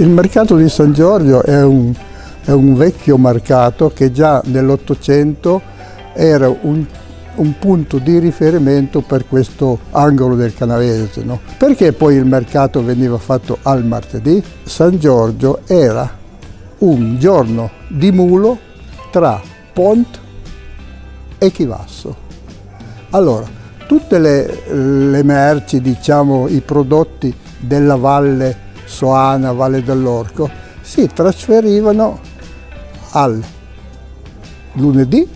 Il mercato di San Giorgio è un vecchio mercato che già nell'Ottocento era un punto di riferimento per questo angolo del Canavese, no? Perché poi il mercato veniva fatto al martedì? San Giorgio era un giorno di mulo tra Pont e Chivasso. Allora, tutte le merci, diciamo, i prodotti della Valle Soana, Valle dell'Orco, si trasferivano al lunedì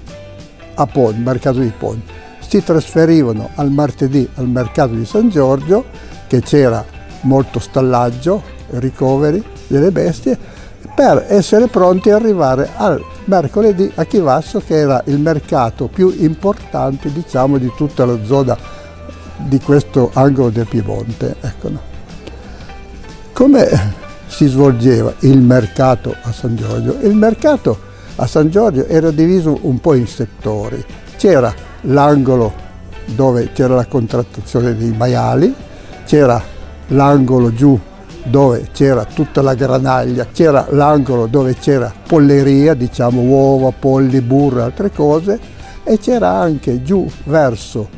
a Pont, mercato di Pont, si trasferivano al martedì al mercato di San Giorgio, che c'era molto stallaggio, ricoveri delle bestie, per essere pronti ad arrivare al mercoledì a Chivasso, che era il mercato più importante, diciamo, di tutta la zona di questo angolo del Piemonte. Ecco, no? Come si svolgeva il mercato a San Giorgio? Il mercato a San Giorgio era diviso un po' in settori. C'era l'angolo dove c'era la contrattazione dei maiali, c'era l'angolo giù dove c'era tutta la granaglia, c'era l'angolo dove c'era polleria, diciamo uova, polli, burro e altre cose, e c'era anche giù verso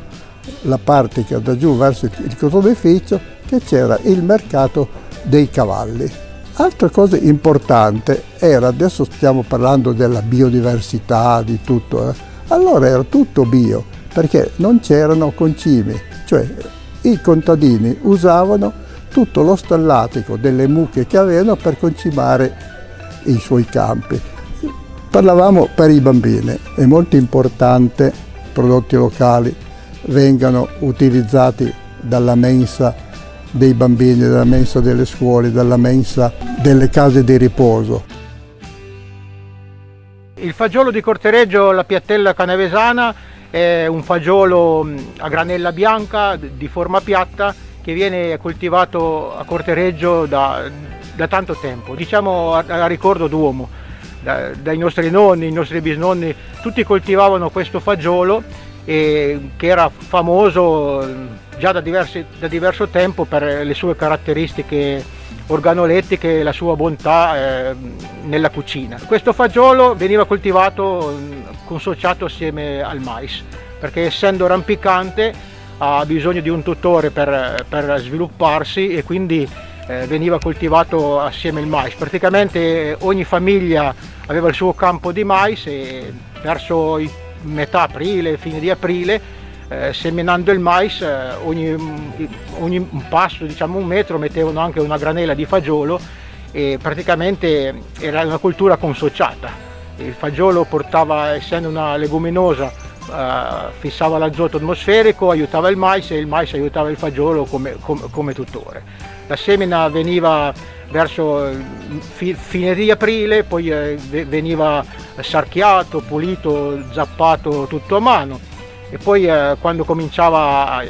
la parte che da giù verso il cotonificio, che c'era il mercato dei cavalli. Altra cosa importante era, adesso stiamo parlando della biodiversità, di tutto, allora era tutto bio, perché non c'erano concimi, cioè i contadini usavano tutto lo stallatico delle mucche che avevano per concimare i suoi campi. Parlavamo per i bambini, è molto importante che i prodotti locali vengano utilizzati dalla mensa dei bambini, dalla mensa delle scuole, dalla mensa delle case di riposo. Il fagiolo di Cortereggio, la piattella canavesana, è un fagiolo a granella bianca di forma piatta che viene coltivato a Cortereggio da tanto tempo, diciamo a ricordo d'uomo, dai nostri nonni, i nostri bisnonni, tutti coltivavano questo fagiolo che era famoso già da diverso tempo per le sue caratteristiche organolettiche e la sua bontà nella cucina. Questo fagiolo veniva coltivato consociato assieme al mais, perché essendo rampicante ha bisogno di un tutore per svilupparsi, e quindi veniva coltivato assieme al mais. Praticamente ogni famiglia aveva il suo campo di mais e verso metà aprile, fine di aprile, seminando il mais, ogni passo, diciamo un metro, mettevano anche una granella di fagiolo, e praticamente era una coltura consociata. Il fagiolo portava, essendo una leguminosa, fissava l'azoto atmosferico, aiutava il mais, e il mais aiutava il fagiolo come tutore. La semina veniva verso fine di aprile, poi veniva sarchiato, pulito, zappato tutto a mano, e poi quando cominciava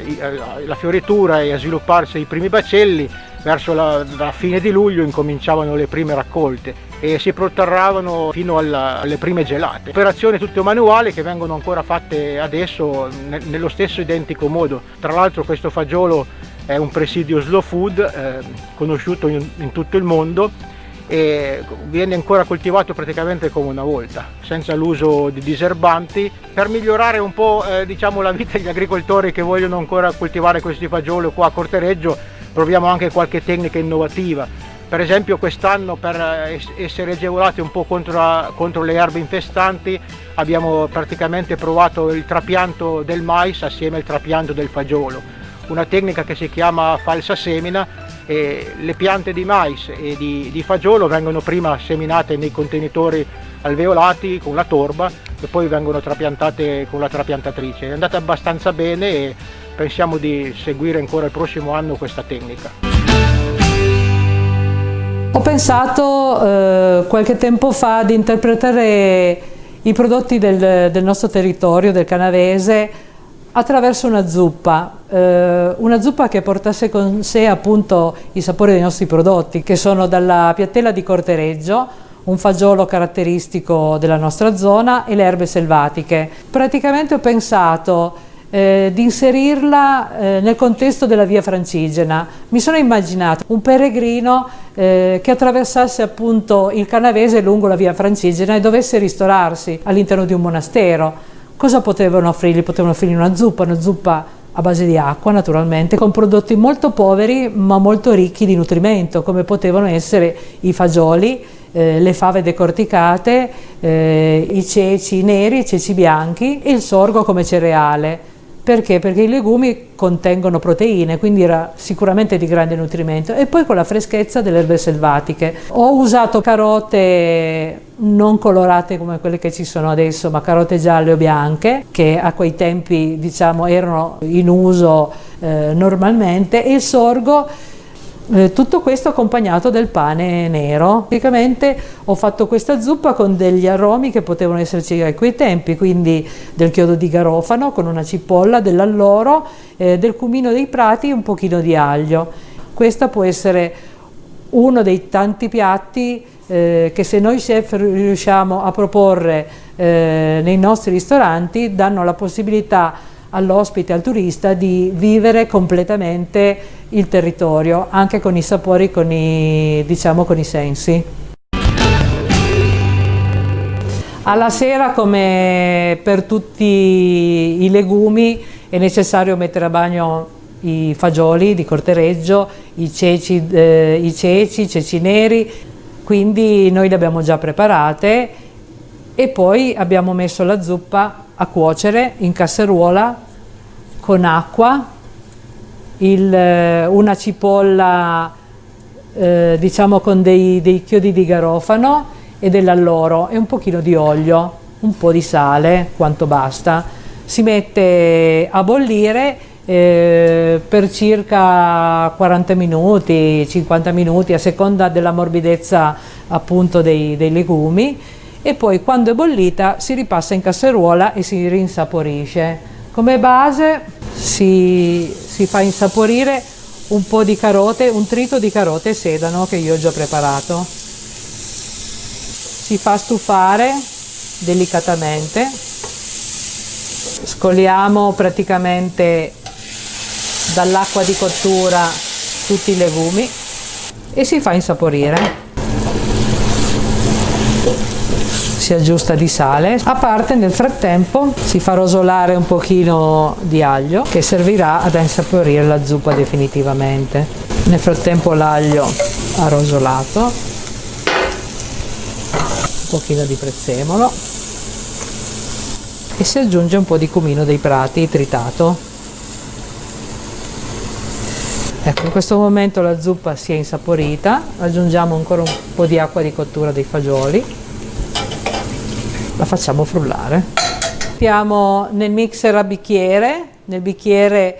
la fioritura e a svilupparsi i primi bacelli, verso la fine di luglio incominciavano le prime raccolte e si protrarravano fino alle prime gelate. Operazioni tutte manuali che vengono ancora fatte adesso nello stesso identico modo. Tra l'altro questo fagiolo è un presidio slow food conosciuto in tutto il mondo, e viene ancora coltivato praticamente come una volta, senza l'uso di diserbanti, per migliorare un po' diciamo la vita degli agricoltori che vogliono ancora coltivare questi fagioli qua a Cortereggio. Proviamo anche qualche tecnica innovativa. Per esempio quest'anno, per essere agevolati un po' contro le erbe infestanti, abbiamo praticamente provato il trapianto del mais assieme al trapianto del fagiolo, una tecnica che si chiama falsa semina. Le piante di mais e di fagiolo vengono prima seminate nei contenitori alveolati con la torba e poi vengono trapiantate con la trapiantatrice. È andata abbastanza bene e pensiamo di seguire ancora il prossimo anno questa tecnica. Ho pensato qualche tempo fa di interpretare i prodotti del nostro territorio, del Canavese, attraverso una zuppa che portasse con sé appunto i sapori dei nostri prodotti, che sono dalla piattella di Cortereggio, un fagiolo caratteristico della nostra zona, e le erbe selvatiche. Praticamente ho pensato di inserirla nel contesto della via Francigena. Mi sono immaginato un peregrino che attraversasse appunto il Canavese lungo la via Francigena e dovesse ristorarsi all'interno di un monastero. Cosa potevano offrirgli? Potevano offrirgli una zuppa a base di acqua, naturalmente, con prodotti molto poveri ma molto ricchi di nutrimento, come potevano essere i fagioli, le fave decorticate, i ceci neri, i ceci bianchi e il sorgo come cereale. Perché? Perché i legumi contengono proteine, quindi era sicuramente di grande nutrimento, e poi con la freschezza delle erbe selvatiche. Ho usato carote non colorate come quelle che ci sono adesso, ma carote gialle o bianche, che a quei tempi diciamo erano in uso normalmente, e il sorgo. Tutto questo accompagnato del pane nero. Praticamente ho fatto questa zuppa con degli aromi che potevano esserci a quei tempi, quindi del chiodo di garofano con una cipolla, dell'alloro, del cumino dei prati e un pochino di aglio. Questa può essere uno dei tanti piatti che, se noi chef riusciamo a proporre nei nostri ristoranti, danno la possibilità all'ospite, al turista, di vivere completamente il territorio, anche con i sapori, con i sensi. Alla sera, come per tutti i legumi, è necessario mettere a bagno i fagioli di Cortereggio, i ceci neri, quindi noi le abbiamo già preparate, e poi abbiamo messo la zuppa a cuocere in casseruola con acqua, una cipolla diciamo con dei chiodi di garofano e dell'alloro e un pochino di olio, un po' di sale, quanto basta. Si mette a bollire per circa 40 minuti, 50 minuti, a seconda della morbidezza appunto dei legumi, e poi quando è bollita si ripassa in casseruola e si rinsaporisce. Come base si fa insaporire un po' di carote, un trito di carote e sedano che io ho già preparato. Si fa stufare delicatamente, scoliamo praticamente dall'acqua di cottura tutti i legumi e si fa insaporire. Si aggiusta di sale. A parte, nel frattempo si fa rosolare un pochino di aglio, che servirà ad insaporire la zuppa definitivamente. Nel frattempo l'aglio ha rosolato, un pochino di prezzemolo, e si aggiunge un po' di cumino dei prati tritato. Ecco, in questo momento la zuppa si è insaporita, aggiungiamo ancora un po' di acqua di cottura dei fagioli. La facciamo frullare. Mettiamo nel mixer a bicchiere, nel bicchiere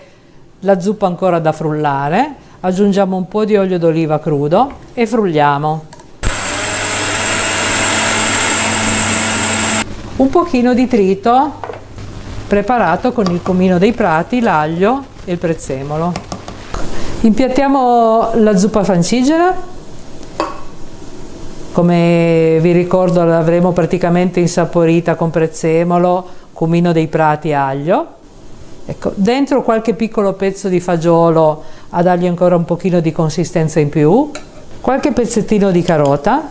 la zuppa ancora da frullare, aggiungiamo un po' di olio d'oliva crudo e frulliamo. Un pochino di trito preparato con il cumino dei prati, l'aglio e il prezzemolo. Impiattiamo la zuppa francigena. Come vi ricordo, l'avremo praticamente insaporita con prezzemolo, cumino dei prati e aglio. Ecco, dentro qualche piccolo pezzo di fagiolo a dargli ancora un pochino di consistenza in più, qualche pezzettino di carota,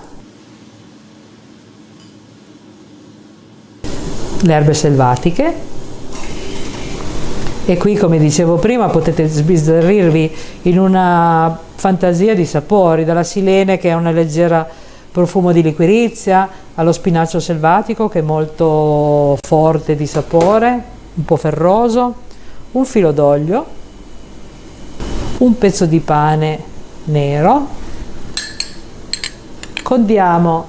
le erbe selvatiche, e qui, come dicevo prima, potete sbizzarrirvi in una fantasia di sapori, dalla silene, che è una leggera profumo di liquirizia, allo spinacio selvatico, che è molto forte di sapore, un po' ferroso, un filo d'olio, un pezzo di pane nero. Condiamo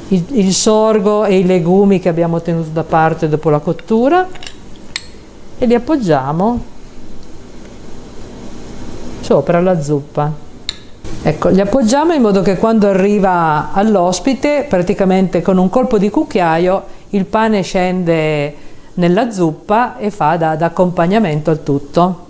il sorgo e i legumi che abbiamo tenuto da parte dopo la cottura, e li appoggiamo sopra la zuppa. Ecco, li appoggiamo in modo che quando arriva all'ospite, praticamente con un colpo di cucchiaio, il pane scende nella zuppa e fa da accompagnamento al tutto.